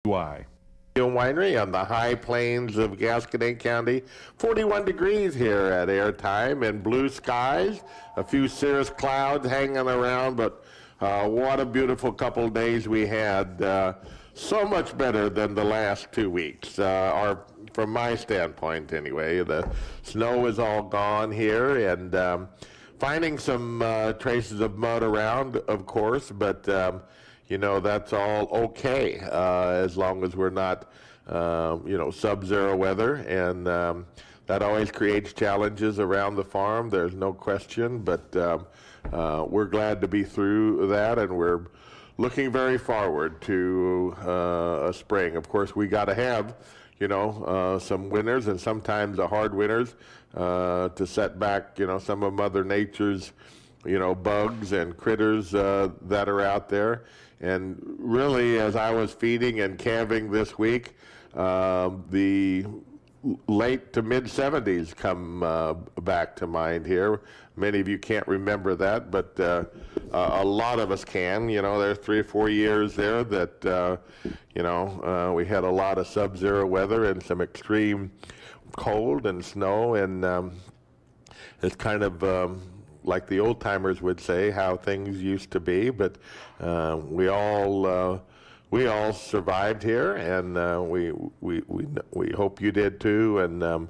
KTUI. Winery on the high plains of Gasconade County. 41 degrees here at airtime and blue skies. A few cirrus clouds hanging around, but what a beautiful couple of days we had. So much better than the last 2 weeks, from my standpoint anyway. The snow is all gone here, and finding some traces of mud around, of course, but you know, that's all okay as long as we're not, you know, sub-zero weather. And that always creates challenges around the farm. There's no question. But we're glad to be through that, and we're looking very forward to a spring. Of course, we got to have, you know, some winters, and sometimes the hard winters to set back, you know, some of Mother Nature's, you know, bugs and critters that are out there. And really, as I was feeding and calving this week, the late to mid 70s come back to mind here. Many of you can't remember that, but a lot of us can. You know, there's 3 or 4 years there that, you know, we had a lot of sub-zero weather and some extreme cold and snow, and it's kind of like the old timers would say, how things used to be. But we all survived here, and we hope you did too. And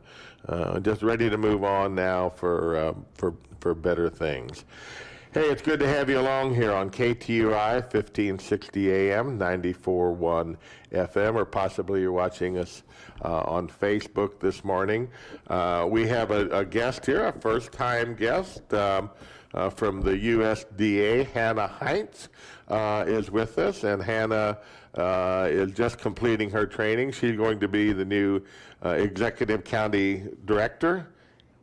just ready to move on now for better things. Hey, it's good to have you along here on KTUI 1560 AM, 94.1 FM, or possibly you're watching us on Facebook this morning. We have a guest here, a first-time guest from the USDA. Hannah Heinz is with us, and Hannah is just completing her training. She's going to be the new Executive County Director.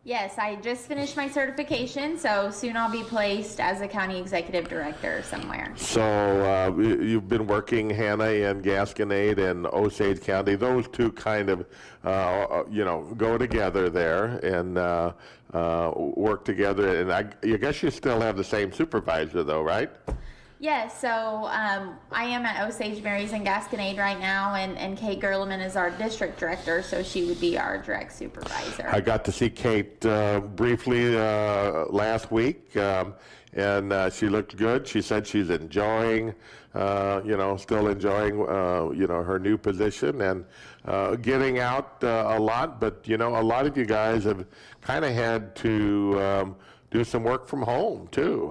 Yes, I just finished my certification, so soon I'll be placed as a county executive director somewhere. So you've been working, Hannah, in Gasconade and Osage County. Those two kind of, you know, go together there and work together. And I guess you still have the same supervisor, though, right? Yes, so I am at Osage Mary's in Gasconade right now, and Kate Gerleman is our district director, so she would be our direct supervisor. I got to see Kate briefly last week, and she looked good. She said she's enjoying, you know, still enjoying, you know, her new position and getting out a lot. But, you know, a lot of you guys have kind of had to do some work from home too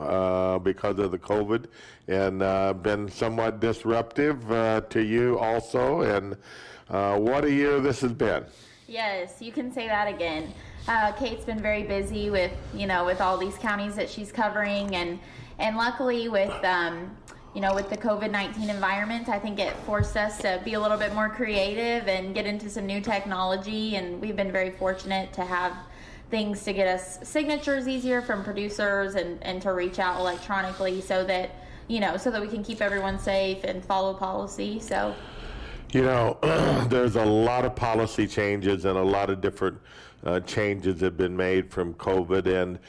because of the COVID, and been somewhat disruptive to you also. And what a year this has been. Yes, you can say that again. Kate's been very busy with, you know, with all these counties that she's covering, and luckily with you know, with the COVID-19 environment, I think it forced us to be a little bit more creative and get into some new technology, and we've been very fortunate to have things to get us signatures easier from producers, and to reach out electronically so that, you know, so that we can keep everyone safe and follow policy. So, you know, there's a lot of policy changes and a lot of different changes have been made from COVID, and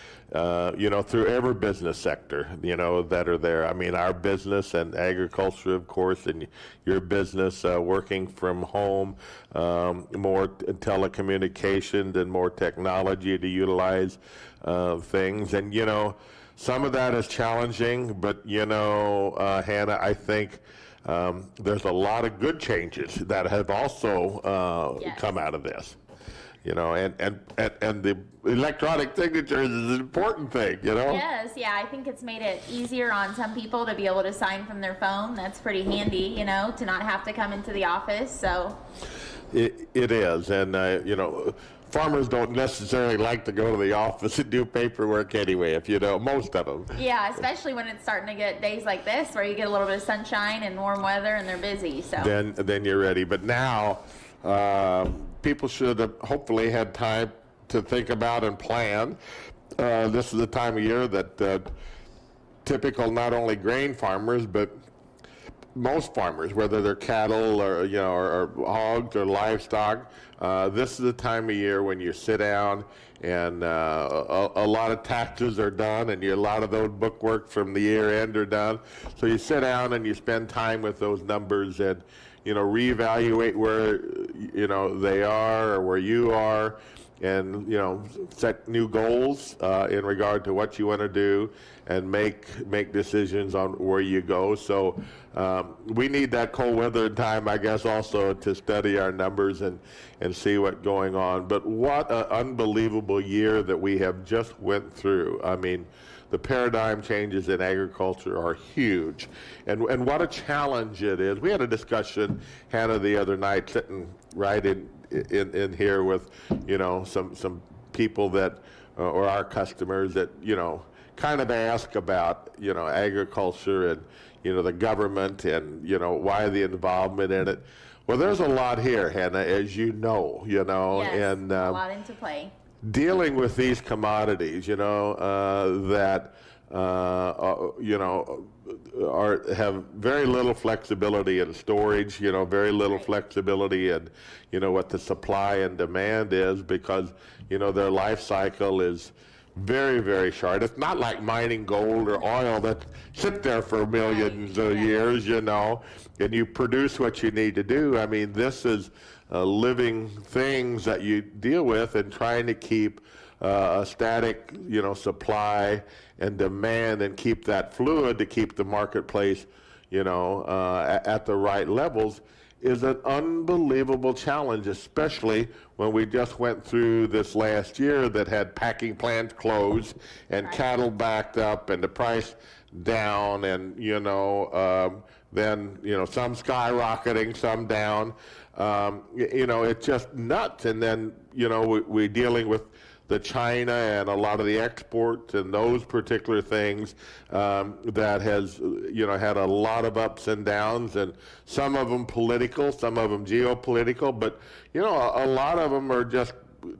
you know, through every business sector, you know, that are there. I mean, our business and agriculture, of course, and your business working from home, more telecommunications and more technology to utilize things. And, you know, some of that is challenging, but, you know, Hannah, I think there's a lot of good changes that have also Yes. come out of this. You know, and the electronic signatures is an important thing, you know? yes, yeah, I think it's made it easier on some people to be able to sign from their phone. That's pretty handy, you know, to not have to come into the office. So It is, and you know, farmers don't necessarily like to go to the office and do paperwork anyway, if you know, most of them. yeah, especially when it's starting to get days like this where you get a little bit of sunshine and warm weather and they're busy. So Then you're ready. But now, people should have hopefully had time to think about and plan. This is the time of year that typical not only grain farmers, but most farmers, whether they're cattle or, you know, or hogs or livestock, this is the time of year when you sit down and a lot of taxes are done, and a lot of those bookwork from the year end are done. So you sit down and you spend time with those numbers, and reevaluate where, they are or where you are, and, set new goals in regard to what you want to do, and make decisions on where you go. So we need that cold weather time, I guess, also to study our numbers and see what's going on. But what an unbelievable year that we have just went through. I mean, the paradigm changes in agriculture are huge, and what a challenge it is. We had a discussion, Hannah, the other night, sitting right in here with, some people that, or our customers that, kind of ask about, agriculture and, the government and, why the involvement in it. Well, there's a lot here, Hannah, as you know, Yes, and a lot into play. dealing with these commodities, that, have very little flexibility in storage, very little flexibility in, what the supply and demand is, because, their life cycle is very, very short. It's not like mining gold or oil that sit there for millions of years, and you produce what you need to do. I mean, this is living things that you deal with, and trying to keep a static, supply and demand, and keep that fluid to keep the marketplace, at the right levels, is an unbelievable challenge, especially when we just went through this last year that had packing plants closed and cattle backed up and the price down, and then some skyrocketing, some down. It's just nuts. And then we're dealing with the China and a lot of the exports and those particular things that has had a lot of ups and downs, and some of them political, some of them geopolitical, but a lot of them are just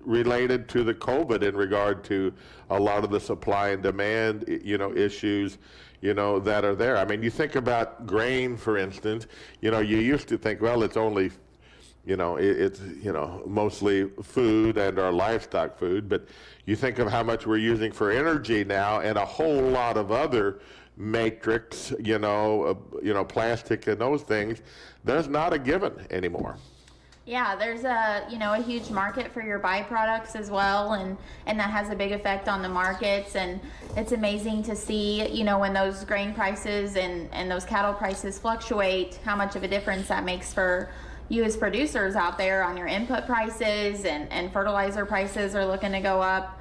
related to the COVID in regard to a lot of the supply and demand issues that are there. I mean, you think about grain, for instance. You used to think, well, it's only it's mostly food and our livestock food, but you think of how much we're using for energy now, and a whole lot of other matrix, plastic and those things. There's not a given anymore. Yeah, there's a huge market for your byproducts as well, and that has a big effect on the markets. And it's amazing to see, when those grain prices and those cattle prices fluctuate, how much of a difference that makes for you as producers out there on your input prices, and fertilizer prices are looking to go up.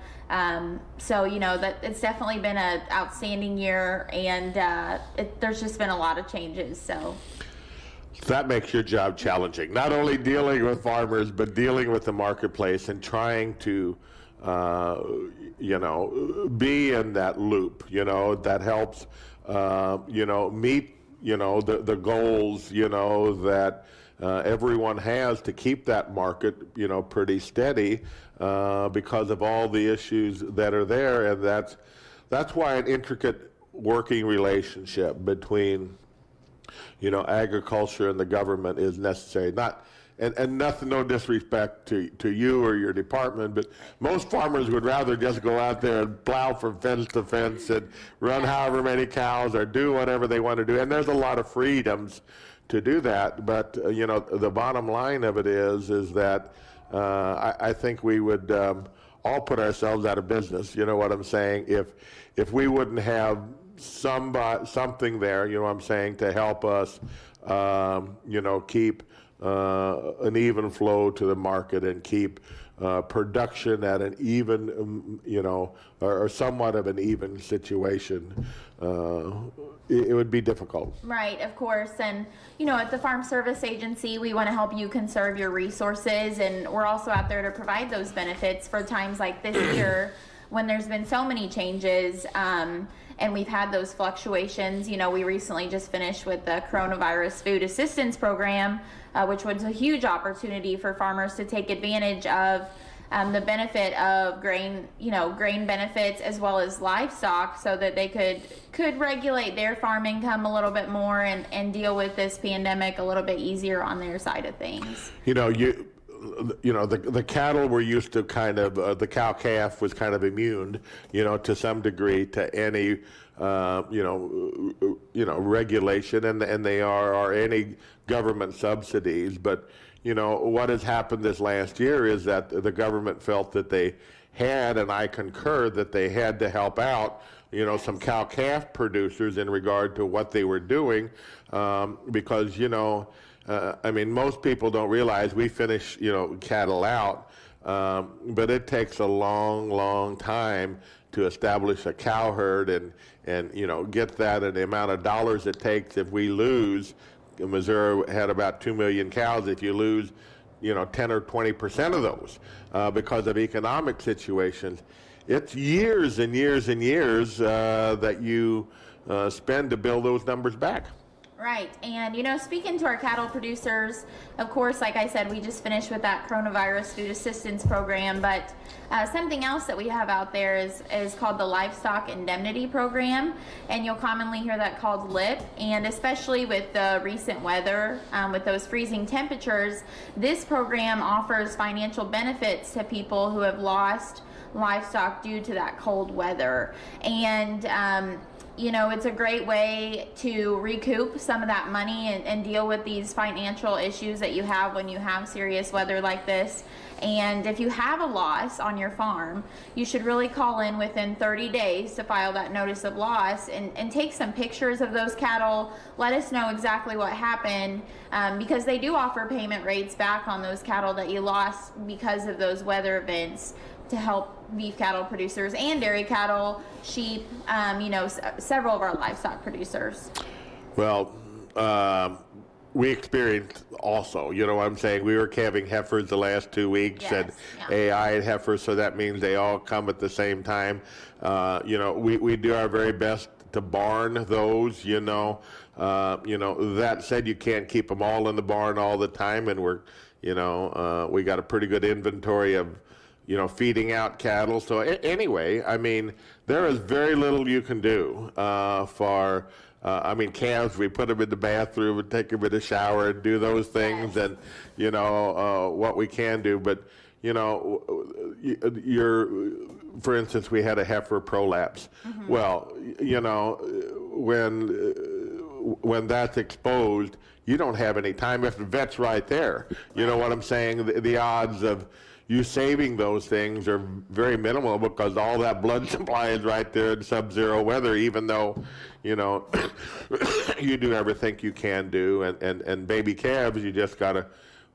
So that it's definitely been an outstanding year, and there's just been a lot of changes. So that makes your job challenging, not only dealing with farmers, but dealing with the marketplace and trying to be in that loop, that helps meet the goals that everyone has to keep that market, pretty steady, because of all the issues that are there. And that's why an intricate working relationship between, agriculture and the government is necessary. And nothing, no disrespect to you or your department, but most farmers would rather just go out there and plow from fence to fence and run however many cows or do whatever they want to do. And there's a lot of freedoms to do that, but the bottom line of it is that I think we would all put ourselves out of business. You know what I'm saying? If we wouldn't have something there, what I'm saying, to help us, keep an even flow to the market and keep production at an even, or somewhat of an even situation, it would be difficult. Right, of course. And, at the Farm Service Agency, we want to help you conserve your resources, and we're also out there to provide those benefits for times like this year when there's been so many changes, and we've had those fluctuations. We recently just finished with the Coronavirus Food Assistance Program, which was a huge opportunity for farmers to take advantage of the benefit of grain benefits as well as livestock, so that they could regulate their farm income a little bit more and deal with this pandemic a little bit easier on their side of things. the cattle were used to kind of, the cow-calf was kind of immune, to some degree to any, regulation, and they are any government subsidies. But, what has happened this last year is that the government felt that they had, and I concur, that they had to help out, some cow-calf producers in regard to what they were doing, because, most people don't realize we finish, cattle out, but it takes a long, long time to establish a cow herd and get that, and the amount of dollars it takes if we lose. Missouri had about 2 million cows. If you lose, 10 or 20% of those because of economic situations, it's years and years and years that you spend to build those numbers back. Right. And, speaking to our cattle producers, of course, like I said, we just finished with that coronavirus food assistance program. But something else that we have out there is called the Livestock Indemnity program. And you'll commonly hear that called LIP. And especially with the recent weather, with those freezing temperatures, this program offers financial benefits to people who have lost livestock due to that cold weather. And it's a great way to recoup some of that money and deal with these financial issues that you have when you have serious weather like this. And if you have a loss on your farm, you should really call in within 30 days to file that notice of loss and take some pictures of those cattle. Let us know exactly what happened, because they do offer payment rates back on those cattle that you lost because of those weather events, to help beef cattle producers and dairy cattle, sheep, several of our livestock producers. Well, we experienced also, what I'm saying, we were calving heifers the last 2 weeks, Yes, and yeah. AI heifers, so that means they all come at the same time. We do our very best to barn those, that said, you can't keep them all in the barn all the time, and we got a pretty good inventory of feeding out cattle. So anyway, there is very little you can do for, calves, we put them in the bathroom and take them in the shower and do those things, Yes. and, what we can do. But, for instance, we had a heifer prolapse. Mm-hmm. Well, when that's exposed, you don't have any time if the vet's right there. You know what I'm saying? The odds of you saving those things are very minimal, because all that blood supply is right there in sub-zero weather, even though, you do everything you can do. And baby calves, you just got to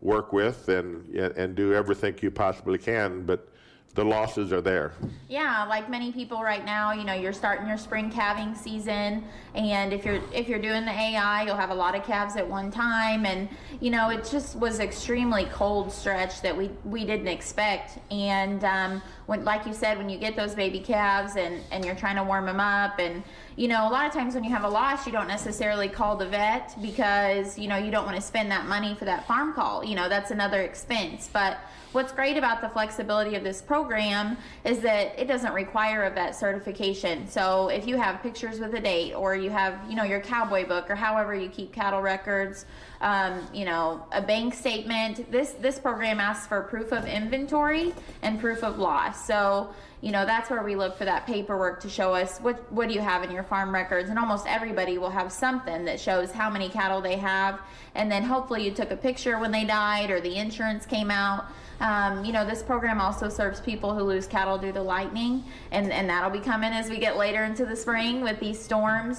work with and do everything you possibly can. But the losses are there. Yeah, like many people right now, you're starting your spring calving season, and if you're doing the AI, you'll have a lot of calves at one time, and it just was extremely cold stretch that we didn't expect. And when, like you said, when you get those baby calves and you're trying to warm them up, and a lot of times when you have a loss, you don't necessarily call the vet because you don't want to spend that money for that farm call. That's another expense. But what's great about the flexibility of this program is that it doesn't require a vet certification. So if you have pictures with a date, or you have, your cowboy book, or however you keep cattle records, a bank statement, this program asks for proof of inventory and proof of loss. So, that's where we look for that paperwork to show us what do you have in your farm records. And almost everybody will have something that shows how many cattle they have. And then hopefully you took a picture when they died, or the insurance came out. This program also serves people who lose cattle due to lightning, and that'll be coming as we get later into the spring with these storms,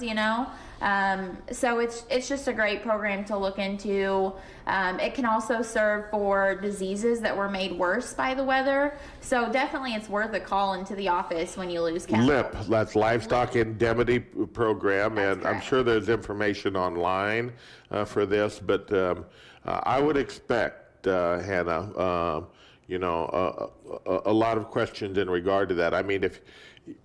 So it's just a great program to look into. It can also serve for diseases that were made worse by the weather. So definitely it's worth a call into the office when you lose cattle. LIP, that's Livestock Indemnity Program, That's and I'm correct. sure there's information online for this, but I would expect, Hannah, a lot of questions in regard to that. If,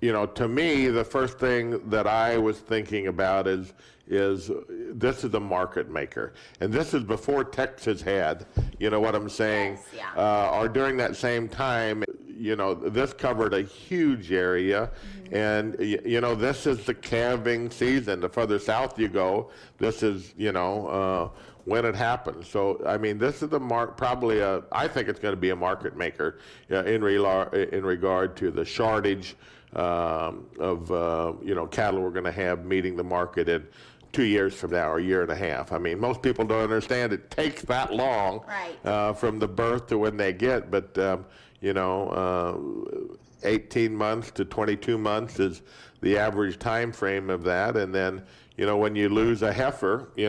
to me, the first thing that I was thinking about is this is a market maker. And this is before Texas had, what I'm saying? Yes, yeah. Or during that same time, this covered a huge area. Mm-hmm. And, this is the calving season. The further south you go, this is, when it happens. So, I mean, this is probably I think it's going to be a market maker in regard to the shortage of cattle we're going to have meeting the market in 2 years from now or a year and a half. I mean, most people don't understand it takes that long from the birth to when they get, but 18 months to 22 months is the average time frame of that. And then, when you lose a heifer, you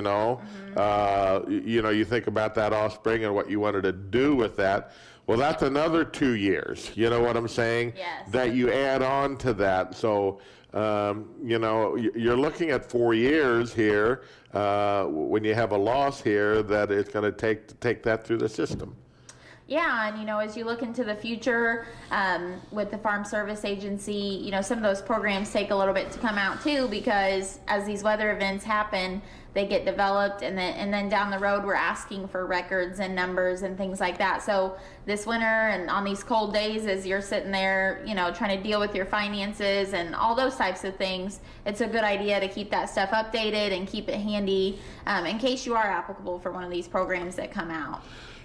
think about that offspring and what you wanted to do with that. Well, that's another 2 years, you know what I'm saying? Yes. That you add on to that. So, you're looking at 4 years here when you have a loss here that it's going to take that through the system. Yeah, and as you look into the future with the Farm Service Agency, some of those programs take a little bit to come out too, because as these weather events happen, they get developed, and then down the road we're asking for records and numbers and things like that. So this winter and on these cold days, as you're sitting there, trying to deal with your finances and all those types of things, it's a good idea to keep that stuff updated and keep it handy in case you are applicable for one of these programs that come out.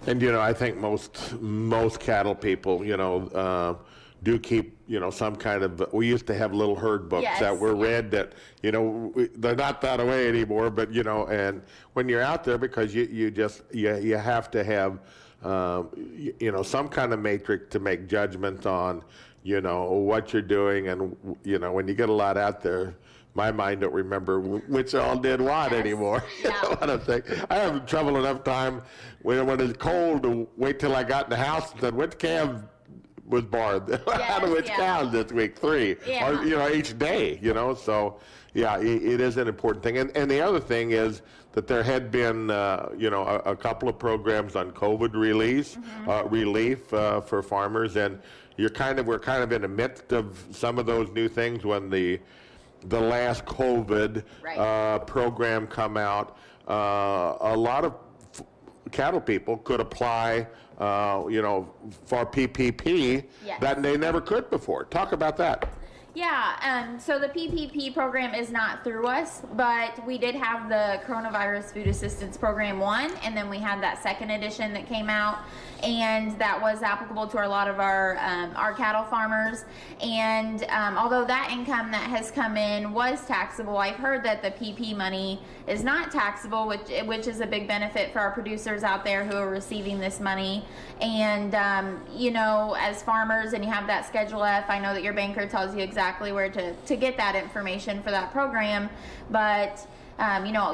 And I think most cattle people, do keep, some kind of. We used to have little herd books that were read that, they're not that way anymore. But and when you're out there, because you have to have, some kind of matrix to make judgments on, what you're doing, and when you get a lot out there. My mind don't remember which all did what anymore. You know what I'm saying? I have trouble enough time when it's cold to wait till I got in the house and said, which calf was born? Out of which cows this week? 3. Or, each day, So, it is an important thing. And the other thing is that there had been, a couple of programs on COVID relief for farmers. And we're kind of in the midst of some of those new things when the last COVID program come out. A lot of cattle people could apply, for PPP that they never could before. Talk about that. Yeah, so the PPP program is not through us, but we did have the Coronavirus Food Assistance Program 1, and then we had that second edition that came out, and that was applicable to a lot of our cattle farmers. And although that income that has come in was taxable, I've heard that the PP money is not taxable, which is a big benefit for our producers out there who are receiving this money. And as farmers, and you have that Schedule F, I know that your banker tells you exactly where to get that information for that program, but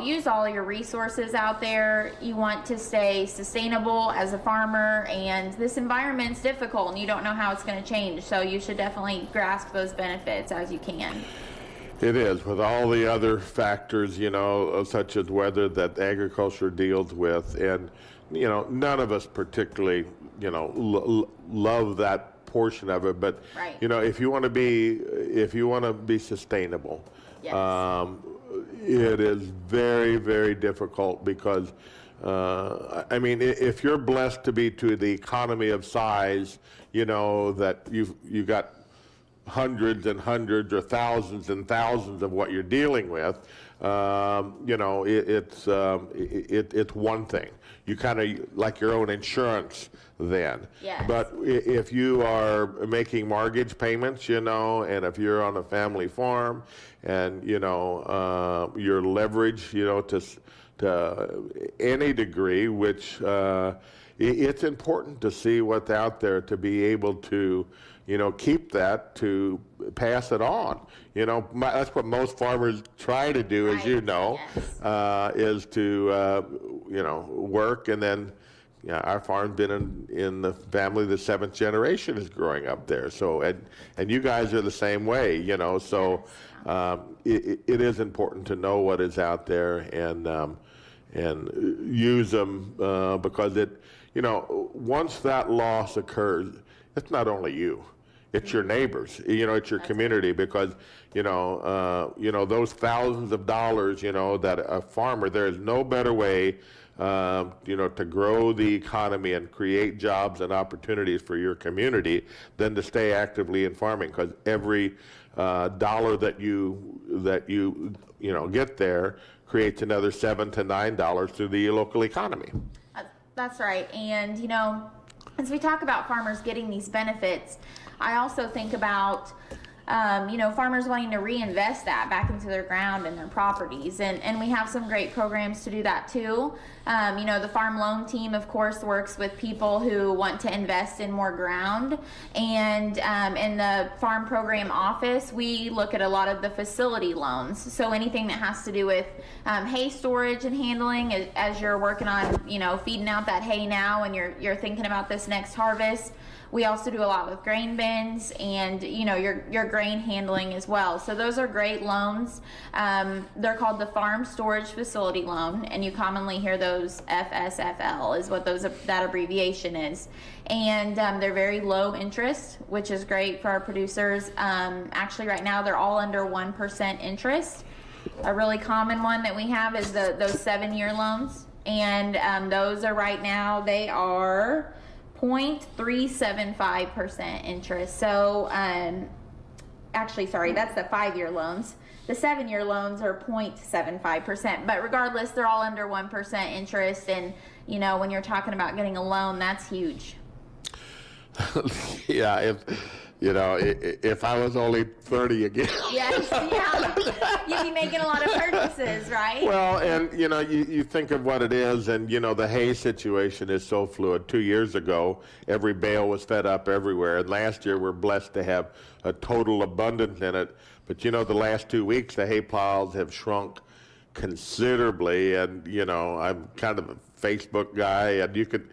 use all your resources out there. You want to stay sustainable as a farmer, and this environment's difficult and you don't know how it's going to change, so you should definitely grasp those benefits as you can. It is, with all the other factors, such as weather that agriculture deals with, and none of us particularly love that portion of it, but if you want to be sustainable, it is very, very difficult, because if you're blessed to be to the economy of size, that you got hundreds and hundreds or thousands and thousands of what you're dealing with, it's one thing. You kind of like your own insurance then. Yes. But if you are making mortgage payments, and if you're on a family farm, and your leverage, to any degree, which it's important to see what's out there to be able to keep that, to pass it on. That's what most farmers try to do, as is to, work, and then our farm's been in the family, the 7th generation is growing up there. So, and you guys are the same way, so it is important to know what is out there and use them, because once that loss occurs, it's not only you. It's your neighbors, it's your community, because, those thousands of dollars, that a farmer, there is no better way, to grow the economy and create jobs and opportunities for your community than to stay actively in farming, because every dollar that you get there creates another $7 to $9 through the local economy. That's right. And, you know, as we talk about farmers getting these benefits, I also think about, you know, farmers wanting to reinvest that back into their ground and their properties. And we have some great programs to do that too. You know, the farm loan team, of course, works with people who want to invest in more ground. And in the farm program office, we look at a lot of the facility loans. So anything that has to do with hay storage and handling as you're working on, you know, feeding out that hay now and you're thinking about this next harvest. We also do a lot with grain bins and, you know, your grain handling as well. So those are great loans. They're called the Farm Storage Facility Loan, and you commonly hear those FSFL is what that abbreviation is. And they're very low interest, which is great for our producers. Actually, right now they're all under 1% interest. A really common one that we have is those 7-year loans, and those are right now they are 0.375% interest. So, actually, sorry, that's the 5-year loans. The 7-year loans are 0.75%. But regardless, they're all under 1% interest. And, you know, when you're talking about getting a loan, that's huge. Yeah, if I was only 30 again. Yes, yeah. You'd be making a lot of purchases, right? Well, and you know, you think of what it is, and you know, the hay situation is so fluid. 2 years ago, every bale was fed up everywhere, and last year we're blessed to have a total abundance in it. But you know, the last 2 weeks, the hay piles have shrunk considerably, and you know, I'm kind of a Facebook guy, and you could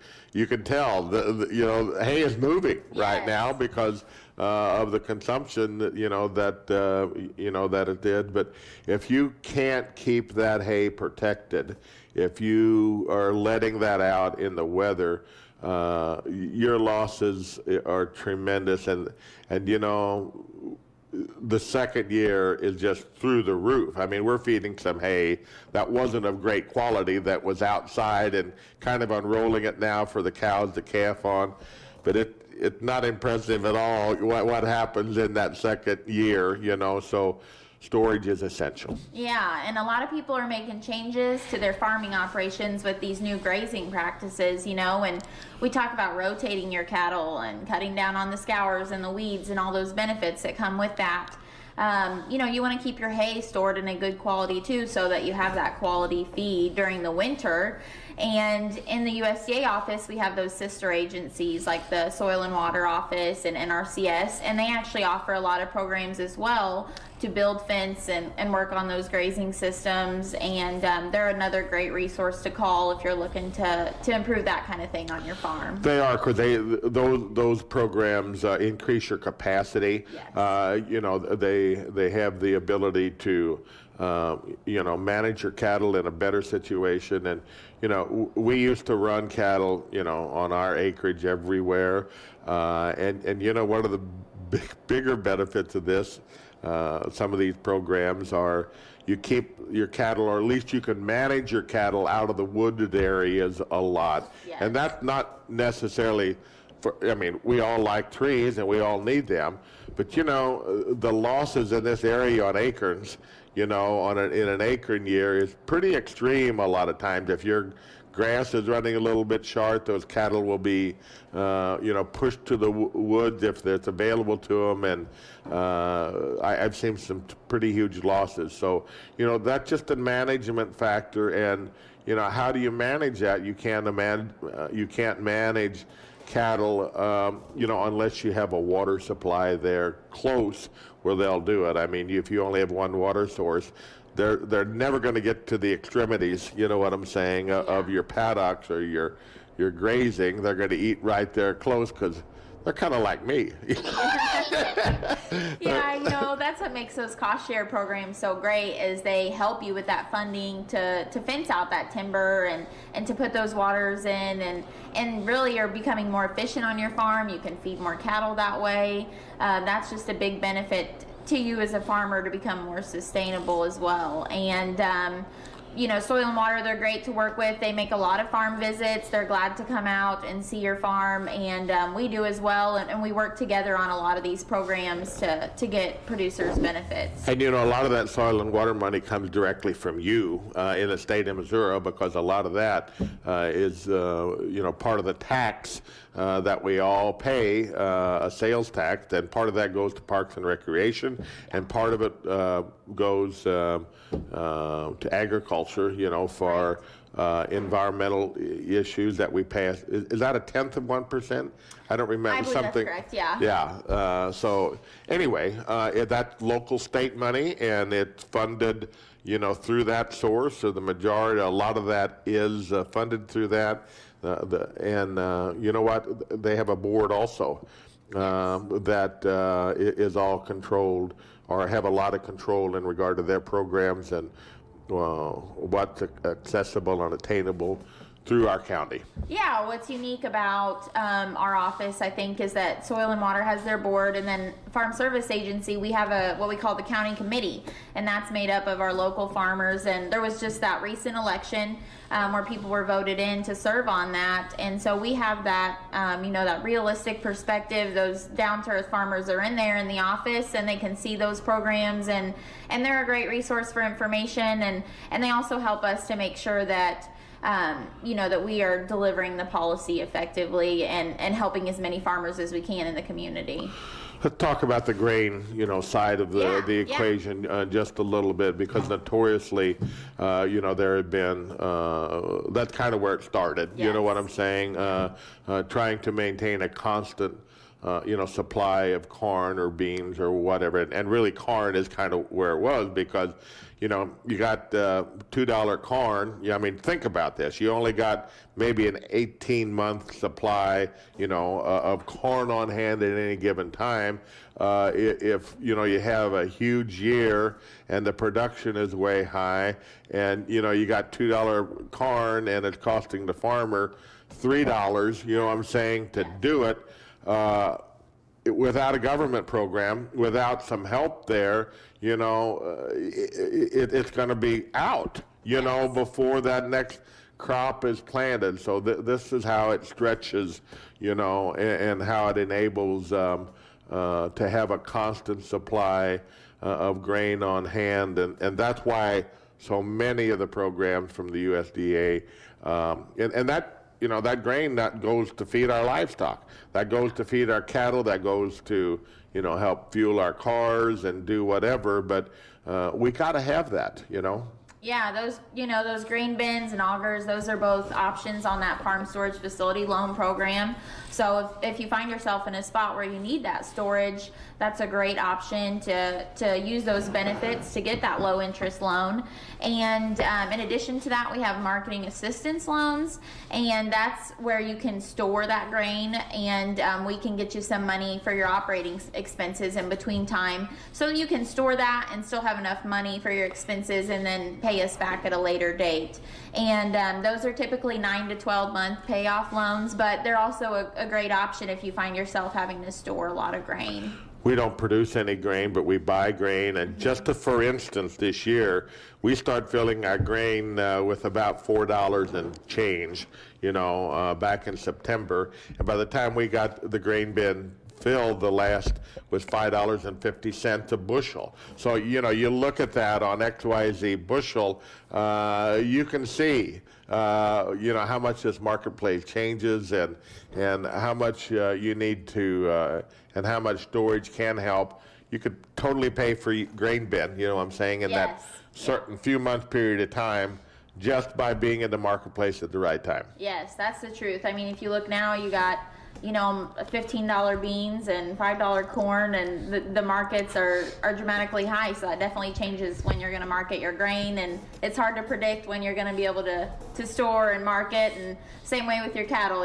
tell you know, hay is moving right now because of the consumption that that it did. But if you can't keep that hay protected, if you are letting that out in the weather, your losses are tremendous, and you know, the second year is just through the roof. I mean, we're feeding some hay that wasn't of great quality, that was outside, and kind of unrolling it now for the cows to calf on. But it's not impressive at all what happens in that second year, you know, so storage is essential. Yeah, and a lot of people are making changes to their farming operations with these new grazing practices, you know, and we talk about rotating your cattle and cutting down on the scours and the weeds and all those benefits that come with that. You know, you want to keep your hay stored in a good quality too, so that you have that quality feed during the winter. And in the USDA office, we have those sister agencies like the Soil and Water Office and NRCS, and they actually offer a lot of programs as well to build fence and work on those grazing systems. And they're another great resource to call if you're looking to improve that kind of thing on your farm. They are, because those programs increase your capacity. Yes. You know, they have the ability to you know, manage your cattle in a better situation. And you know, we used to run cattle, you know, on our acreage everywhere, and you know, one of the bigger benefits of this, some of these programs are you keep your cattle, or at least you can manage your cattle out of the wooded areas a lot. Yes. And that's not necessarily I mean, we all like trees and we all need them, but you know, the losses in this area on acorns, you know, in an acorn year is pretty extreme a lot of times. If your grass is running a little bit short, those cattle will be, you know, pushed to the woods if it's available to them, and I've seen some pretty huge losses. So, you know, that's just a management factor, and you know, how do you manage that? You can't manage cattle, you know, unless you have a water supply there close where they'll do it. I mean, if you only have one water source, they're never going to get to the extremities, you know what I'm saying, of your paddocks or your grazing. They're going to eat right there close because they're kind of like me. Yeah, you know, that's what makes those cost share programs so great, is they help you with that funding to fence out that timber and to put those waters in, and really you're becoming more efficient on your farm. You can feed more cattle that way. That's just a big benefit to you as a farmer to become more sustainable as well. And Soil and Water, they're great to work with. They make a lot of farm visits. They're glad to come out and see your farm, and we do as well. And we work together on a lot of these programs to get producers benefits. And a lot of that soil and water money comes directly from you in the state of Missouri, because a lot of that is part of the tax that we all pay, a sales tax, and part of that goes to Parks and Recreation, and part of it goes to agriculture, for environmental issues that we pass. Is that 1/10 of 1%? I don't remember. I believe something. That's correct, yeah. Yeah. So anyway, that's local state money, and it's funded, through that source. So the majority, a lot of that is funded through that. You know what? They have a board also that is all controlled, or have a lot of control in regard to their programs and what's accessible and attainable through our county. Yeah, what's unique about our office, I think, is that Soil and Water has their board, and then Farm Service Agency, we have what we call the county committee, and that's made up of our local farmers. And there was just that recent election where people were voted in to serve on that, and so we have that that realistic perspective. Those down-to-earth farmers are in there in the office, and they can see those programs, and they're a great resource for information, and they also help us to make sure that that we are delivering the policy effectively and helping as many farmers as we can in the community. Let's talk about the grain, side of the equation just a little bit, because notoriously, there have been, that's kind of where it started. Yes. You know what I'm saying? Trying to maintain a constant supply of corn or beans or whatever. And really corn is kind of where it was, because, you got $2 corn. Yeah, I mean, think about this. You only got maybe an 18-month supply, of corn on hand at any given time. If, you have a huge year and the production is way high, and, you got $2 corn and it's costing the farmer $3, what I'm saying, to do it, without a government program, without some help there, it's going to be out, before that next crop is planted. So this is how it stretches, and how it enables to have a constant supply of grain on hand. And that's why so many of the programs from the USDA, and that, that grain that goes to feed our livestock, that goes to feed our cattle, that goes to, help fuel our cars and do whatever, but we got to have that, Yeah, those grain bins and augers, those are both options on that farm storage facility loan program. So if you find yourself in a spot where you need that storage, that's a great option to use those benefits to get that low interest loan. And in addition to that, we have marketing assistance loans, and that's where you can store that grain, and we can get you some money for your operating expenses in between time, so you can store that and still have enough money for your expenses and then pay us back at a later date. And those are typically 9 to 12 month payoff loans, but they're also a great option if you find yourself having to store a lot of grain. We don't produce any grain, but we buy grain. And just for instance, this year, we start filling our grain with about $4 and change, back in September. And by the time we got the grain bin filled, the last was $5.50 a bushel. So, you look at that on XYZ bushel, you can see, how much this marketplace changes, and how much you need to, and how much storage can help. You could totally pay for grain bin, what I'm saying, in that certain few month period of time, just by being in the marketplace at the right time. Yes, that's the truth. I mean, if you look now, you got $15 beans and $5 corn, and the markets are dramatically high, so that definitely changes when you're going to market your grain, and it's hard to predict when you're going to be able to store and market. And same way with your cattle,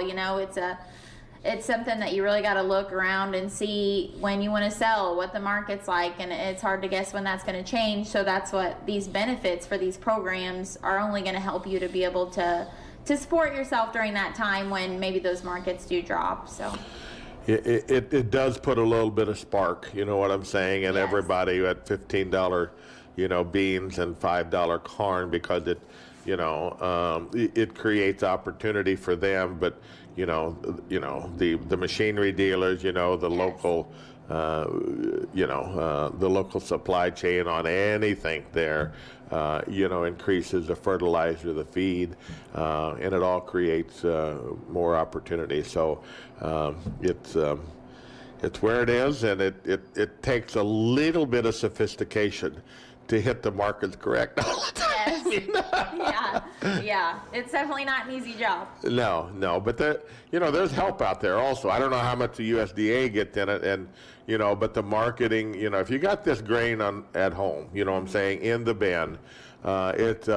it's something that you really got to look around and see when you want to sell, what the market's like, and it's hard to guess when that's going to change. So that's what these benefits for these programs are only going to help you to be able to support yourself during that time when maybe those markets do drop. So it does put a little bit of spark, you know what I'm saying, and Yes. everybody at $15 beans and $5 corn, because it creates opportunity for them. But the machinery dealers, the local, the local supply chain on anything there, increases the fertilizer, the feed, and it all creates more opportunity. So it's where it is, and it takes a little bit of sophistication to hit the markets correct all the time. Yes. Yeah. It's definitely not an easy job. No, but there's help out there also. I don't know how much the USDA gets in it, and but the marketing, if you got this grain at home, what I'm saying, in the bin, it's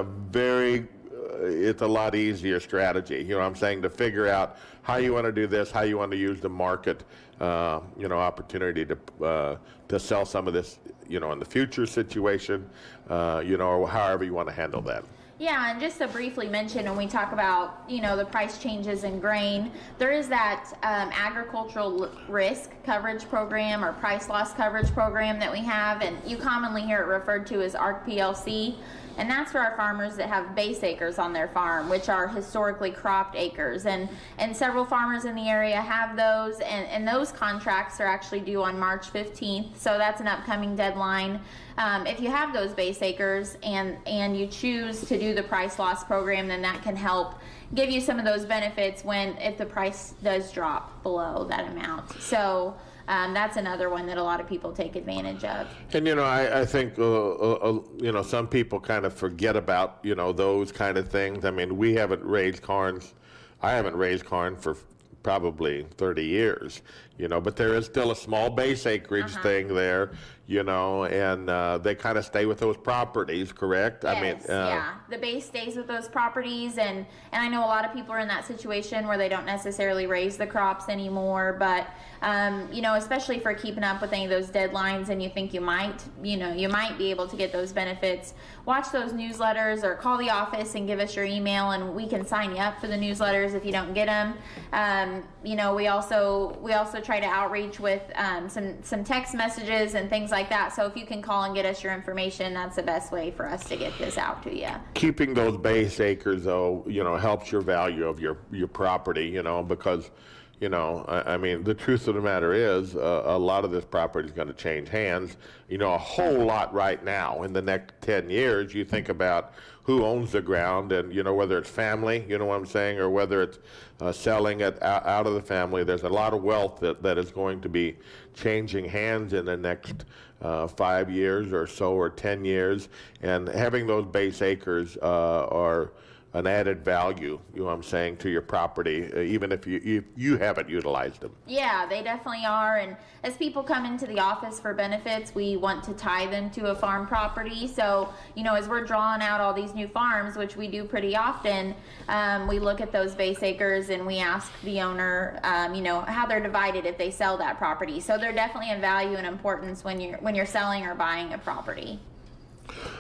a lot easier strategy, what I'm saying, to figure out how you want to do this, how you want to use the market, opportunity to sell some of this, in the future situation, or however you want to handle that. Yeah, and just to briefly mention, when we talk about, the price changes in grain, there is that agricultural risk coverage program or price loss coverage program that we have, and you commonly hear it referred to as ARC PLC. And that's for our farmers that have base acres on their farm, which are historically cropped acres. And several farmers in the area have those, and those contracts are actually due on March 15th. So that's an upcoming deadline. If you have those base acres and you choose to do the price loss program, then that can help give you some of those benefits if the price does drop below that amount. So that's another one that a lot of people take advantage of. And I think some people kind of forget about those kind of things. I mean, we haven't raised corns. I haven't raised corn for probably 30 years, but there is still a small base acreage thing there, and they kind of stay with those properties, correct? Yes, yeah. The base stays with those properties, and I know a lot of people are in that situation where they don't necessarily raise the crops anymore, but especially for keeping up with any of those deadlines, and you think you might be able to get those benefits, watch those newsletters or call the office and give us your email, and we can sign you up for the newsletters if you don't get them. We also try to outreach with some text messages and things like that. So if you can call and get us your information, that's the best way for us to get this out to you. Keeping those base acres, though, helps your value of your property, because I mean, the truth of the matter is, a lot of this property is going to change hands, a whole lot right now. In the next 10 years, you think about who owns the ground, and, whether it's family, what I'm saying, or whether it's selling it out of the family. There's a lot of wealth that is going to be changing hands in the next 5 years or so, or 10 years, and having those base acres are an added value, I'm saying, to your property, even if you haven't utilized them. Yeah, they definitely are. And as people come into the office for benefits, we want to tie them to a farm property. So, as we're drawing out all these new farms, which we do pretty often, we look at those base acres and we ask the owner, how they're divided if they sell that property. So they're definitely in value and importance when you're selling or buying a property.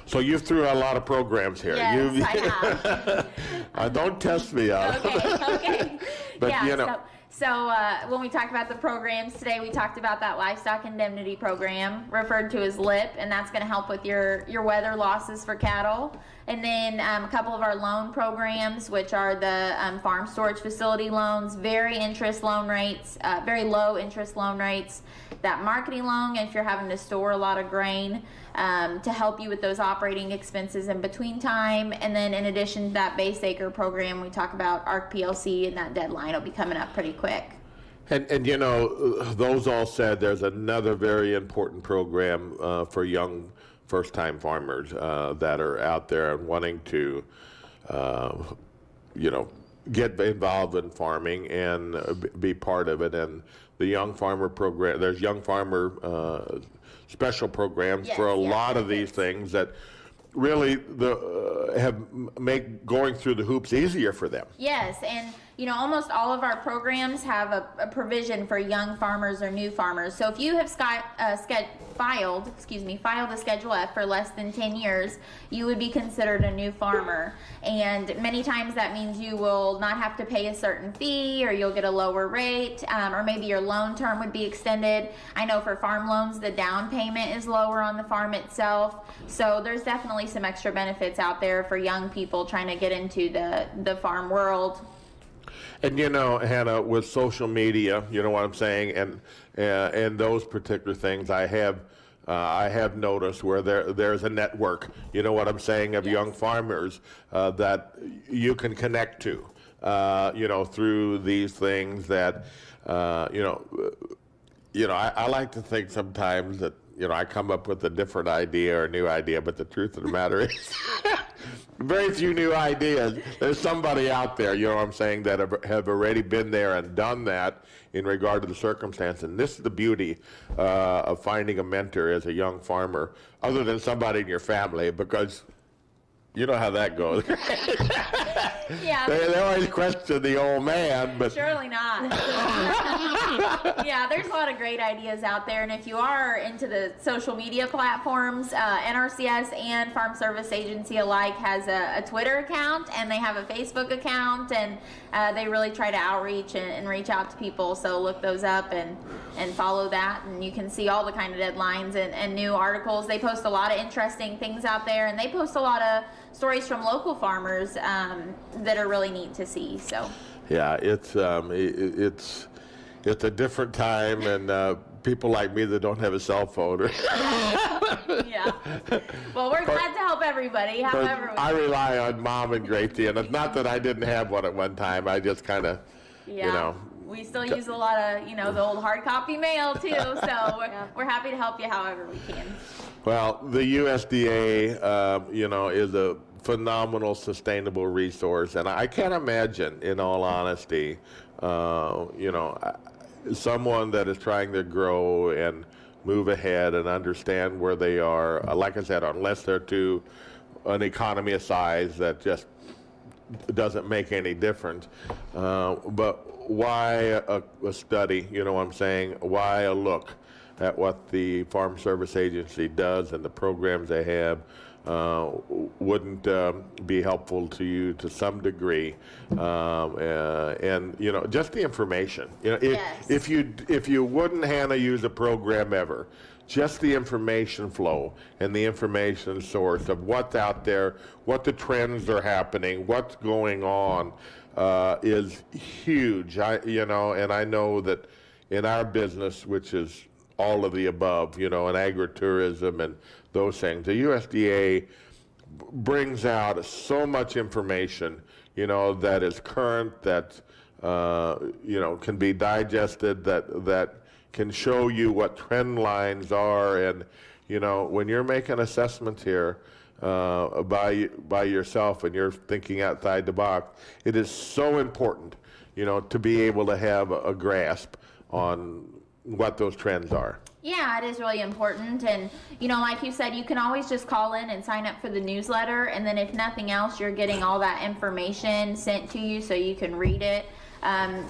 So you threw a lot of programs here. Yes, I have. Don't test me out. Okay. But yeah, So when we talked about the programs today, we talked about that Livestock Indemnity program, referred to as LIP, and that's going to help with your weather losses for cattle. And then a couple of our loan programs, which are the farm storage facility loans, very low interest loan rates. That marketing loan, if you're having to store a lot of grain, to help you with those operating expenses in between time. And then in addition to that base acre program, we talk about ARC PLC, and that deadline will be coming up pretty quick. And those all said, there's another very important program for young first-time farmers that are out there and wanting to, get involved in farming and be part of it. And the Young Farmer program, there's Young Farmer special programs for a lot of these things that really make going through the hoops easier for them. Yes, and almost all of our programs have a provision for young farmers or new farmers. So if you have filed a Schedule F for less than 10 years, you would be considered a new farmer. And many times that means you will not have to pay a certain fee, or you'll get a lower rate, or maybe your loan term would be extended. I know for farm loans, the down payment is lower on the farm itself. So there's definitely some extra benefits out there for young people trying to get into the farm world. And Hannah, with social media, you know what I'm saying, and those particular things, I have noticed where there's a network, you know what I'm saying, of young farmers that you can connect to, through these things that, I like to think sometimes that, I come up with a different idea or a new idea, but the truth of the matter is very few new ideas. There's somebody out there, you know what I'm saying, that have already been there and done that in regard to the circumstance. And this is the beauty of finding a mentor as a young farmer, other than somebody in your family, because you know how that goes. Yeah. They always question the old man, but surely not. Yeah, there's a lot of great ideas out there, and if you are into the social media platforms, NRCS and Farm Service Agency alike has a Twitter account, and they have a Facebook account, and they really try to outreach and reach out to people. So look those up and follow that, and you can see all the kind of deadlines and new articles. They post a lot of interesting things out there, and they post a lot of stories from local farmers that are really neat to see. So yeah, it's a different time, and people like me that don't have a cell phone. Yeah. Well, we're glad to help everybody. However, I rely on Mom and Gracie, and it's not that I didn't have one at one time. I just kind of, we still use a lot of, the old hard copy mail too. So we're happy to help you however we can. Well, the USDA, is a phenomenal sustainable resource, and I can't imagine, in all honesty, someone that is trying to grow and move ahead and understand where they are, like I said, unless they're to an economy of size that just doesn't make any difference. But why a study, you know what I'm saying? Why a look at what the Farm Service Agency does and the programs they have wouldn't be helpful to you to some degree, and just the information. Yes. If you wouldn't, Hannah, use a program ever, just the information flow and the information source of what's out there, what the trends are happening, what's going on, is huge. And I know that in our business, which is all of the above, and agritourism and those things, the USDA brings out so much information, that is current, that, can be digested, that can show you what trend lines are. And, when you're making assessments here by yourself and you're thinking outside the box, it is so important, to be able to have a grasp on what those trends are. Yeah, it is really important. And, like you said, you can always just call in and sign up for the newsletter. And then if nothing else, you're getting all that information sent to you so you can read it,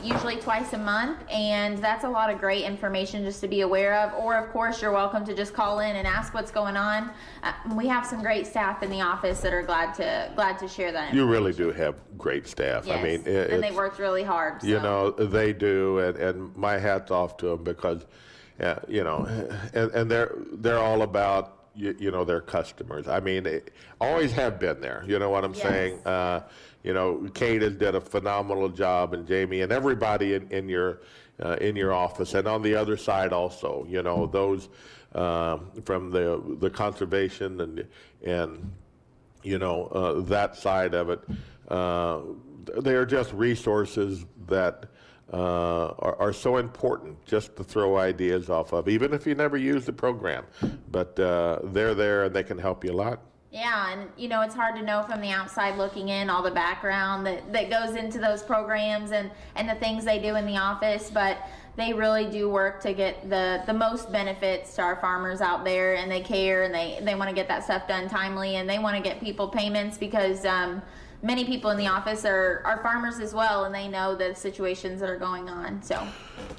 usually twice a month. And that's a lot of great information just to be aware of. Or, of course, you're welcome to just call in and ask what's going on. We have some great staff in the office that are glad to share that information. You really do have great staff. Yes, I mean, and they worked really hard. So. They do, and my hat's off to them, because and they're all about their customers. I mean, always have been there. You know what I'm saying? Kate has done a phenomenal job, and Jamie, and everybody in your office, and on the other side also. Those from the conservation and that side of it. They are just resources that are so important just to throw ideas off of, even if you never use the program. But they're there, and they can help you a lot. Yeah, and it's hard to know from the outside looking in all the background that goes into those programs and the things they do in the office, but they really do work to get the most benefits to our farmers out there, and they care, and they want to get that stuff done timely, and they want to get people payments, because many people in the office are farmers as well, and they know the situations that are going on.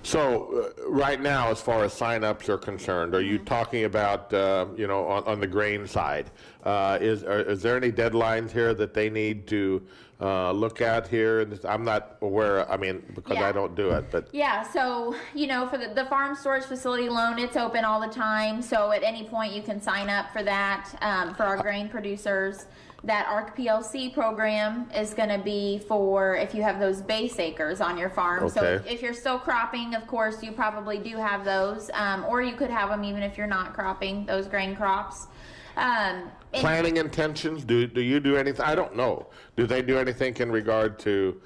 So right now, as far as signups are concerned, are you talking about on the grain side? Is there any deadlines here that they need to look at here? I'm not aware. I mean, because I don't do it, but yeah. So for the farm storage facility loan, it's open all the time. So at any point you can sign up for that for our grain producers. That ARC PLC program is going to be for if you have those base acres on your farm. Okay. So if you're still cropping, of course, you probably do have those, or you could have them even if you're not cropping those grain crops. Planning intentions, do you do anything? I don't know. Do they do anything in regard to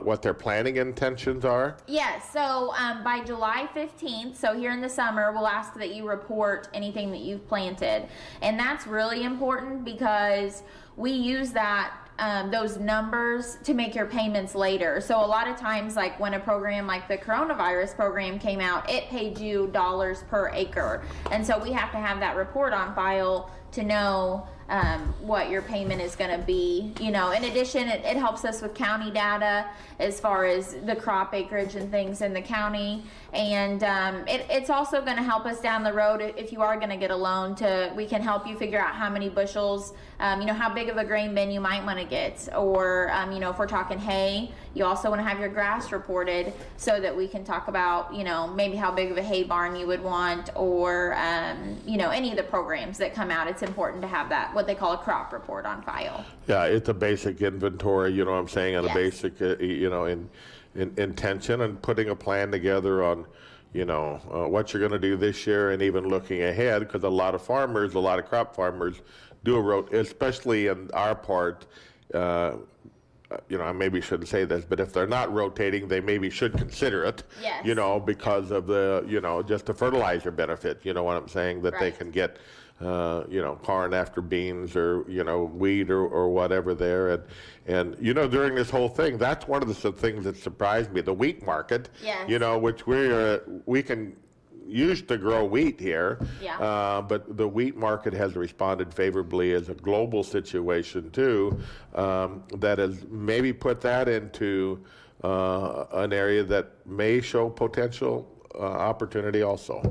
what their planning intentions are? Yes, so by July 15th, so here in the summer, we'll ask that you report anything that you've planted. And that's really important because we use that those numbers to make your payments later. So a lot of times, like when a program like the coronavirus program came out, it paid you dollars per acre. And so we have to have that report on file to know what your payment is going to be. In addition, it helps us with county data as far as the crop acreage and things in the county. And it's also going to help us down the road if you are going to get a loan. We can help you figure out how many bushels, how big of a grain bin you might want to get. Or, if we're talking hay, you also want to have your grass reported so that we can talk about, maybe how big of a hay barn you would want, or, any of the programs that come out. It's important to have that, what they call a crop report on file. Yeah, it's a basic inventory, you know what I'm saying, and Yes. a basic, in intention and putting a plan together on, what you're going to do this year, and even looking ahead, because a lot of crop farmers do especially in our part, I maybe shouldn't say this, but if they're not rotating, they maybe should consider it. Yes. Because of the, just the fertilizer benefit, you know what I'm saying, that they Right. can get, corn after beans, or, wheat, or whatever there. And during this whole thing, that's one of the things that surprised me, the wheat market, Yes. which we can used to grow wheat here, but the wheat market has responded favorably as a global situation too, that has maybe put that into an area that may show potential opportunity also.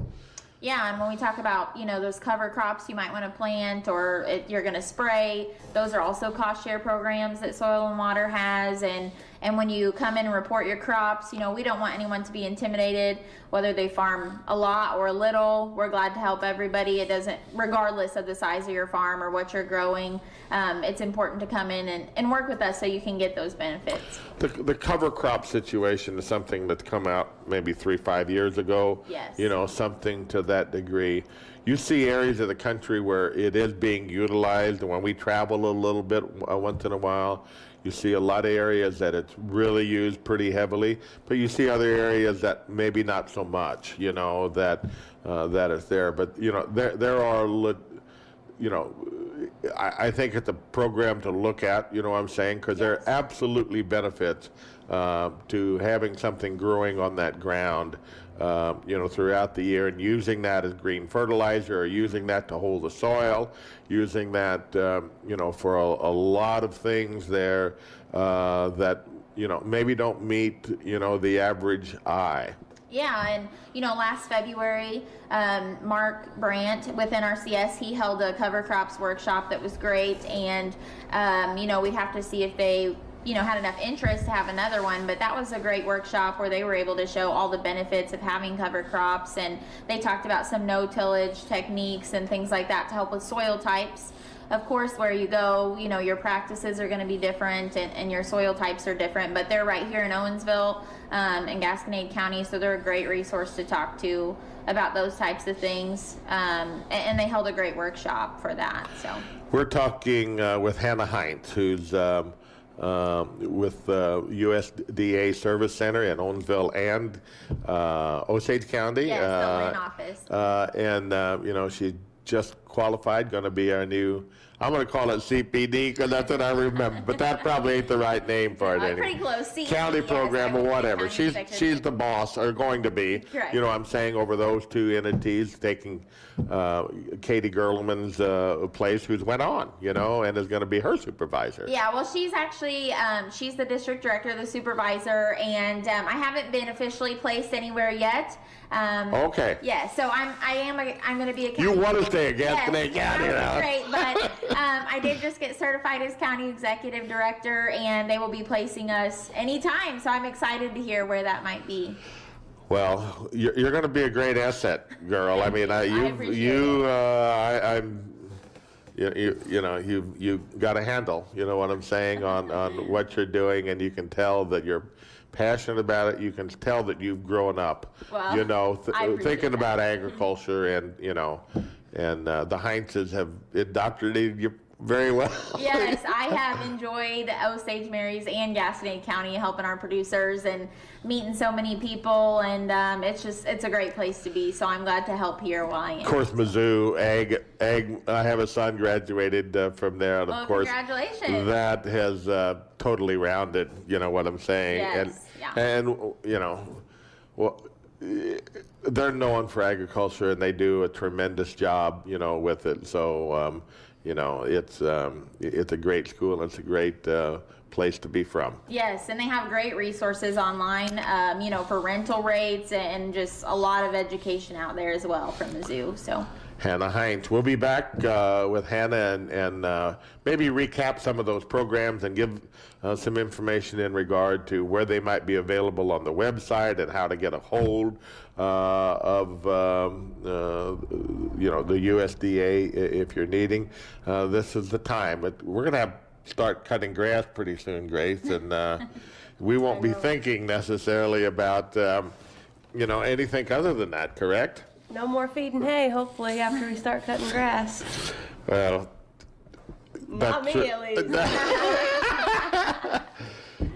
Yeah, and when we talk about, those cover crops you might want to plant, or you're going to spray, those are also cost share programs that Soil and Water has. And when you come in and report your crops, we don't want anyone to be intimidated, whether they farm a lot or a little. We're glad to help everybody. It doesn't, regardless of the size of your farm or what you're growing, it's important to come in and work with us so you can get those benefits. The cover crop situation is something that's come out maybe 3-5 years ago. Yes. Something to that degree. You see areas of the country where it is being utilized, and when we travel a little bit once in a while, you see a lot of areas that it's really used pretty heavily, but you see other areas that maybe not so much, that is there. But, there are, I think it's a program to look at, what I'm saying, because there are absolutely benefits to having something growing on that ground, throughout the year, and using that as green fertilizer, or using that to hold the soil, using that, for a lot of things there that, maybe don't meet, the average eye. Yeah, and last February, Mark Brandt with NRCS, he held a cover crops workshop that was great, and we'd have to see if they had enough interest to have another one, but that was a great workshop where they were able to show all the benefits of having cover crops, and they talked about some no-tillage techniques and things like that to help with soil types. Of course, where you go, your practices are going to be different, and your soil types are different, but they're right here in Owensville and Gasconade County, so they're a great resource to talk to about those types of things, and they held a great workshop for that. So we're talking with Hannah Heinz, who's with USDA Service Center in Owensville and Osage County. yes, the Lynn office. And she just qualified, going to be our new, I'm going to call it CPD because that's what I remember, but that probably ain't the right name for it I'm anyway. pretty close. CPD, County yes, program or whatever. county She's secretary. the boss, or going to be. Correct. You know, I'm saying over those two entities, taking Katie Gerlman's place, who's went on, you know, and is going to be her supervisor. Yeah, well, she's actually, she's the district director, the supervisor, and I haven't been officially placed anywhere yet. Okay. Yeah, so I'm going to be a county. You want to stay a Gasconade County, you know? Great, but I did just get certified as county executive director, and they will be placing us anytime. So I'm excited to hear where that might be. Well, you're going to be a great asset, girl. I mean, you've got a handle. You know what I'm saying on what you're doing, and you can tell that you're passionate about it. You can tell that you've grown up. Well, you know, thinking that. about agriculture, and you know, and the Heinzes have indoctrinated you very well. Yes, I have enjoyed Osage Mary's and Gasconade County, helping our producers and meeting so many people, and it's a great place to be. So I'm glad to help here while I am. Of course, Mizzou ag. I have a son graduated from there, and of course, congratulations. that has totally rounded. You know what I'm saying? Yes, and you know, well, they're known for agriculture, and they do a tremendous job. You know, with it. So. You know, it's a great school, and it's a great place to be from. Yes, and they have great resources online, you know, for rental rates and just a lot of education out there as well from the zoo. So. Hannah Heinz. We'll be back with Hannah and maybe recap some of those programs and give some information in regard to where they might be available on the website and how to get a hold of you know, the USDA if you're needing. This is the time. But we're going to start cutting grass pretty soon, Grace, and we won't be thinking necessarily about you know, anything other than that, correct? No more feeding hay, hopefully, after we start cutting grass. Well, Not me, at least.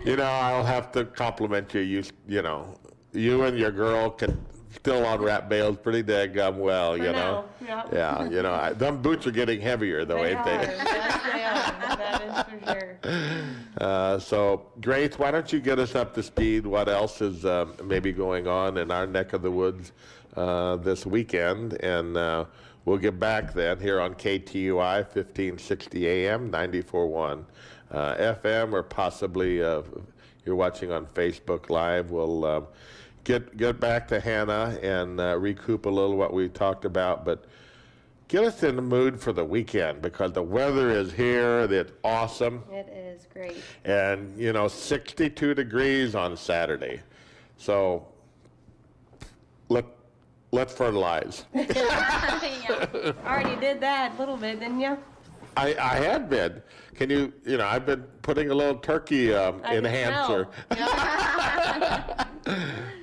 You know, I'll have to compliment you. You know, you and your girl can still unwrap bales pretty daggum well, you know. Yep. Yeah, you know, them boots are getting heavier, though, They ain't are. they? Yes, they are. That is for sure. So, Grace, why don't you get us up to speed? What else is maybe going on in our neck of the woods this weekend? And we'll get back then here on KTUI 1560 AM, 94.1 FM, or possibly you're watching on Facebook Live. We'll get back to Hannah and recoup a little what we talked about, but get us in the mood for the weekend because the weather is here. It's awesome. It is great. And, you know, 62 degrees on Saturday. So let's fertilize. Yeah. Already did that a little bit, didn't you? I have been. Can you know, I've been putting a little turkey enhancer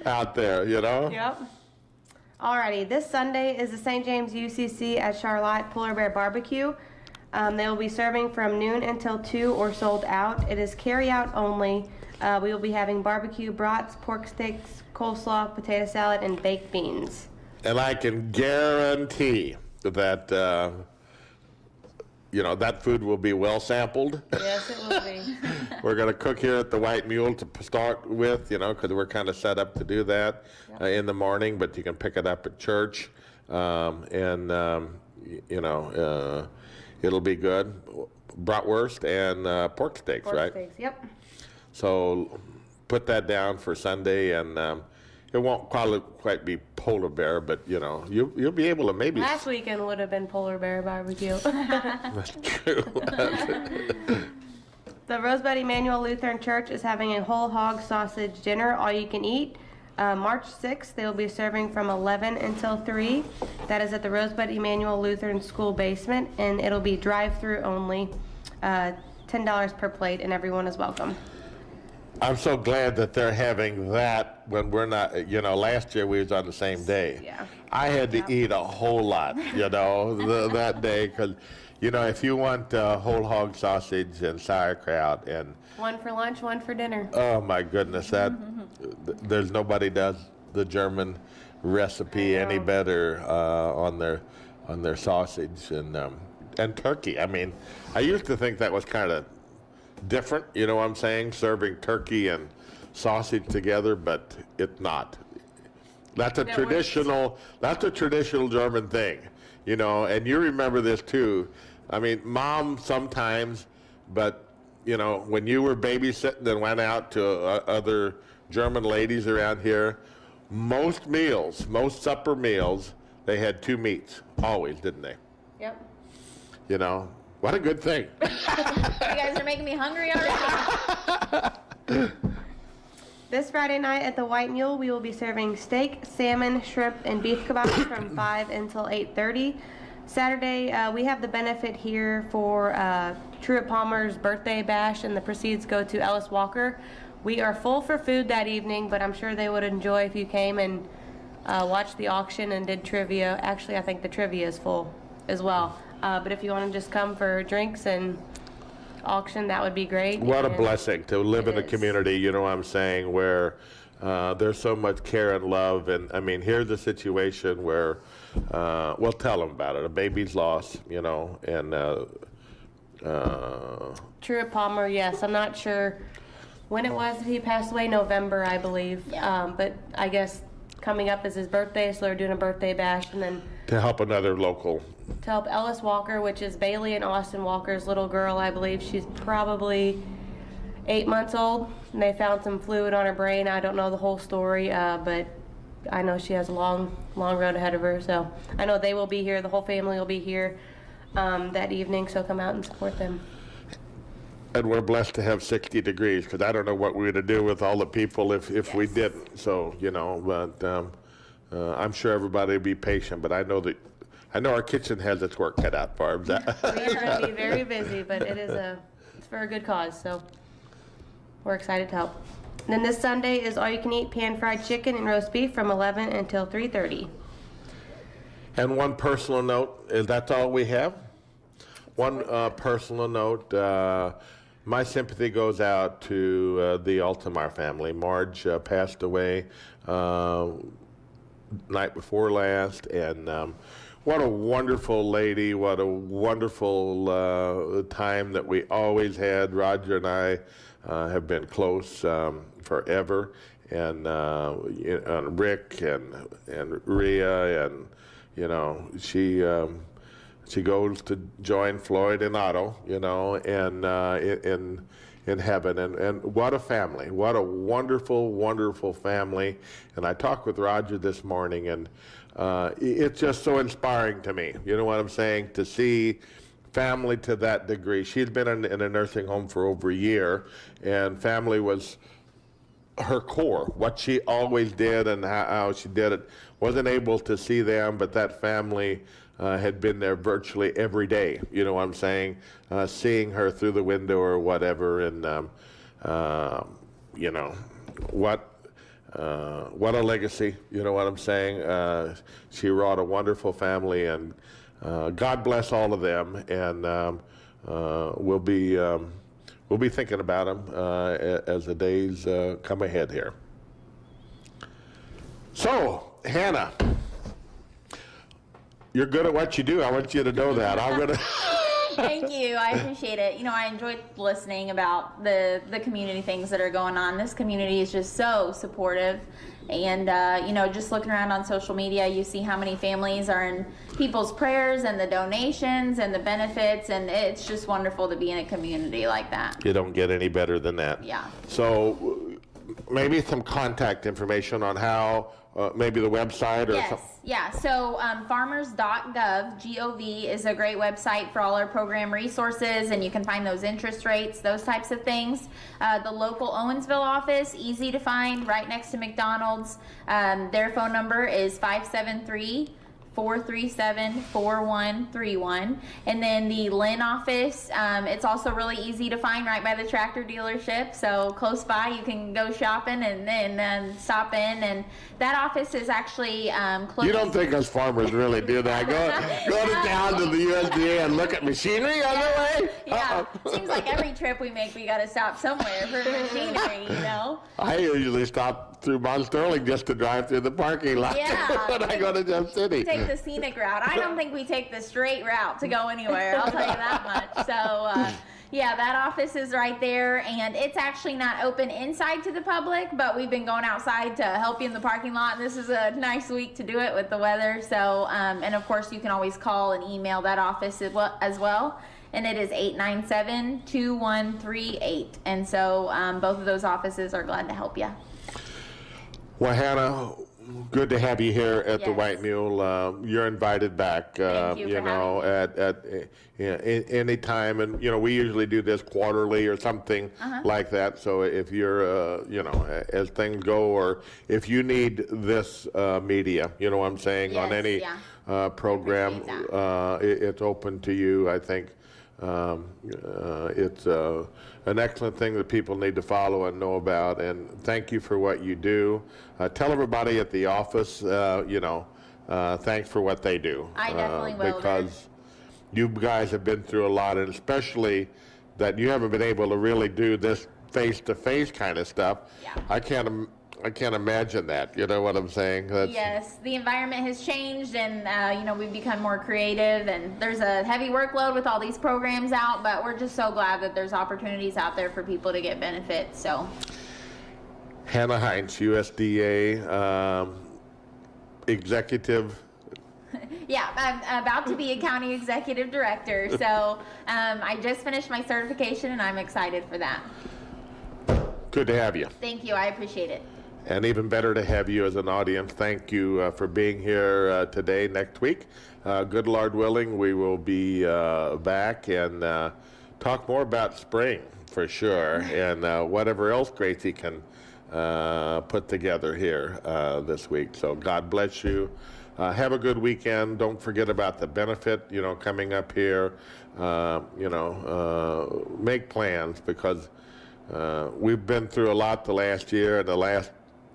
out there, you know? Yep. Alrighty, this Sunday is the St. James UCC at Charlotte Polar Bear Barbecue. They will be serving from noon until 2 or sold out. It is carry out only. We will be having barbecue brats, pork steaks, coleslaw, potato salad, and baked beans. And I can guarantee that, you know, that food will be well sampled. Yes, it will be. We're going to cook here at the White Mule to start with, you know, because we're kind of set up to do that in the morning, but you can pick it up at church. You know, it'll be good. Bratwurst and pork steaks, Pork right? steaks, yep. So put that down for Sunday, and it won't quite be polar bear, but, you know, you'll be able to maybe... Last weekend would have been polar bear barbecue. That's true. The Rosebud Emmanuel Lutheran Church is having a whole hog sausage dinner, all you can eat. March 6th, they will be serving from 11 until 3. That is at the Rosebud Emmanuel Lutheran School basement, and it'll be drive-through only, $10 per plate, and everyone is welcome. I'm so glad that they're having that when we're not, you know, last year we was on the same day. Yeah. I had to eat a whole lot, you know, that day, because, you know, if you want whole hog sausage and sauerkraut and... One for lunch, one for dinner. Oh, my goodness, there's nobody does the German recipe any better on their their sausage and turkey. I mean, I used to think that was kind of different, you know what I'm saying, serving turkey and sausage together, but it's not. That's a traditional German thing, you know, and you remember this too. I mean, Mom sometimes, but you know, when you were babysitting and went out to other German ladies around here, most supper meals, they had 2 meats, always, didn't they? Yep. You know, what a good thing. You guys are making me hungry already. This Friday night at the White Mule, we will be serving steak, salmon, shrimp, and beef kebabs from 5 until 8:30. Saturday, we have the benefit here for Truett Palmer's birthday bash, and the proceeds go to Ellis Walker. We are full for food that evening, but I'm sure they would enjoy if you came and watched the auction and did trivia. Actually, I think the trivia is full as well. But if you want to just come for drinks and auction, that would be great. What a And blessing to live in a is. community, you know what I'm saying, where there's so much care and love. And I mean, here's a situation where, well, tell them about it. A baby's lost, you know, and Truett Palmer, yes. I'm not sure when it was that he passed away. November, I believe. Yeah. But I guess coming up is his birthday, so they're doing a birthday bash, and then to help another local. to help Ellis Walker, which is Bailey and Austin Walker's little girl, I believe. She's probably 8 months old, and they found some fluid on her brain. I don't know the whole story, but I know she has a long road ahead of her. So I know they will be here. The whole family will be here that evening, so come out and support them. And we're blessed to have 60 degrees, because I don't know what we're going to do with all the people if we didn't. So, you know, but I'm sure everybody will be patient, but I know our kitchen has its work cut out for them. We are going to be very busy, but it's for a good cause, so we're excited to help. And then this Sunday is all-you-can-eat pan-fried chicken and roast beef from 11 until 3:30. And one personal note, is that's all we have? One personal note, my sympathy goes out to the Altamar family. Marge passed away night before last, and what a wonderful lady, what a wonderful time that we always had. Roger and I have been close forever, and Rick and Rhea, and you know, she goes to join Floyd and Otto, you know, and in heaven, and what a family, what a wonderful, wonderful family. And I talked with Roger this morning, and it's just so inspiring to me, you know what I'm saying, to see family to that degree. She's been in a nursing home for over a year, and family was her core, what she always did and how she did it. Wasn't able to see them, but that family had been there virtually every day, you know what I'm saying, seeing her through the window or whatever, and you know, what a legacy, you know what I'm saying. She wrought a wonderful family, and God bless all of them, and we'll be thinking about them as the days come ahead here. So, Hannah, you're good at what you do. I want you to know that. I'm gonna. Thank you. I appreciate it. You know, I enjoyed listening about the community things that are going on. This community is just so supportive. And, you know, just looking around on social media, you see how many families are in people's prayers and the donations and the benefits. And it's just wonderful to be in a community like that. You don't get any better than that. Yeah. So maybe some contact information on how, maybe the website or something. Yeah, so farmers.gov, Gov, is a great website for all our program resources, and you can find those interest rates, those types of things. The local Owensville office, easy to find, right next to McDonald's. Their phone number is 573-437-4131. And then the Lynn office, it's also really easy to find right by the tractor dealership. So close by, you can go shopping and then stop in. And that office is actually closed. You don't think us farmers really do that? Go down to the USDA and look at machinery on the way? Yeah, seems like every trip we make, we got to stop somewhere for machinery, you know? I usually stop through Mount Sterling just to drive through the parking lot Yeah. when I go to Jeff City. Take the scenic route. I don't think we take the straight route to go anywhere. I'll tell you that much. So, yeah, that office is right there, and it's actually not open inside to the public, but we've been going outside to help you in the parking lot. This is a nice week to do it with the weather. So, and of course, you can always call and email that office as well. And it is 897-2138. And so both of those offices are glad to help you. Well, Hannah, good to have you here at the Yes. White Mule. You're invited back. Thank you for having me. At any time, and we usually do this quarterly or something like that. So if you're as things go, or if you need this media, what I'm saying, on Yes, any yeah. program, Appreciate it's open to you. I think it's an excellent thing that people need to follow and know about. And thank you for what you do. Tell everybody at the office, thanks for what they do. I definitely will. Because you guys have been through a lot, and especially that you haven't been able to really do this face-to-face kind of stuff. Yeah. I can't imagine that. You know what I'm saying? Yes, the environment has changed, and we've become more creative, and there's a heavy workload with all these programs out, but we're just so glad that there's opportunities out there for people to get benefits. So, Hannah Heinz, USDA executive. yeah, I'm about to be a county executive director, so I just finished my certification, and I'm excited for that. Good to have you. Thank you, I appreciate it. And even better to have you as an audience. Thank you for being here today. Next week, good Lord willing, we will be back and talk more about spring for sure, and whatever else Gracie can put together here this week. So God bless you. Have a good weekend. Don't forget about the benefit, coming up here. Make plans, because we've been through a lot the last year and the last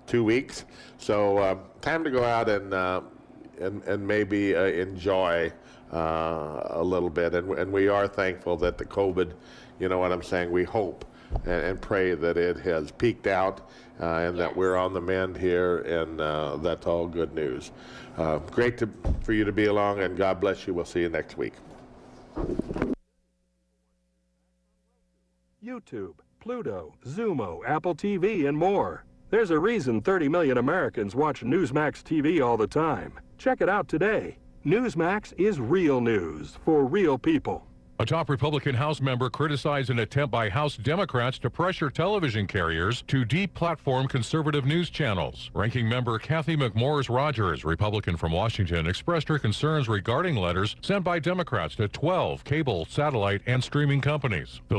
2 weeks. So time to go out and maybe enjoy a little bit. And we are thankful that the COVID, what I'm saying, we hope and pray that it has peaked out and that we're on the mend here, and that's all good news. Great for you to be along, and God bless you. We'll see you next week. YouTube, Pluto, Zumo, Apple TV, and more. There's a reason 30 million Americans watch Newsmax TV all the time. Check it out today. Newsmax is real news for real people. A top Republican House member criticized an attempt by House Democrats to pressure television carriers to deplatform conservative news channels. Ranking member Kathy McMorris Rogers, Republican from Washington, expressed her concerns regarding letters sent by Democrats to 12 cable, satellite, and streaming companies. The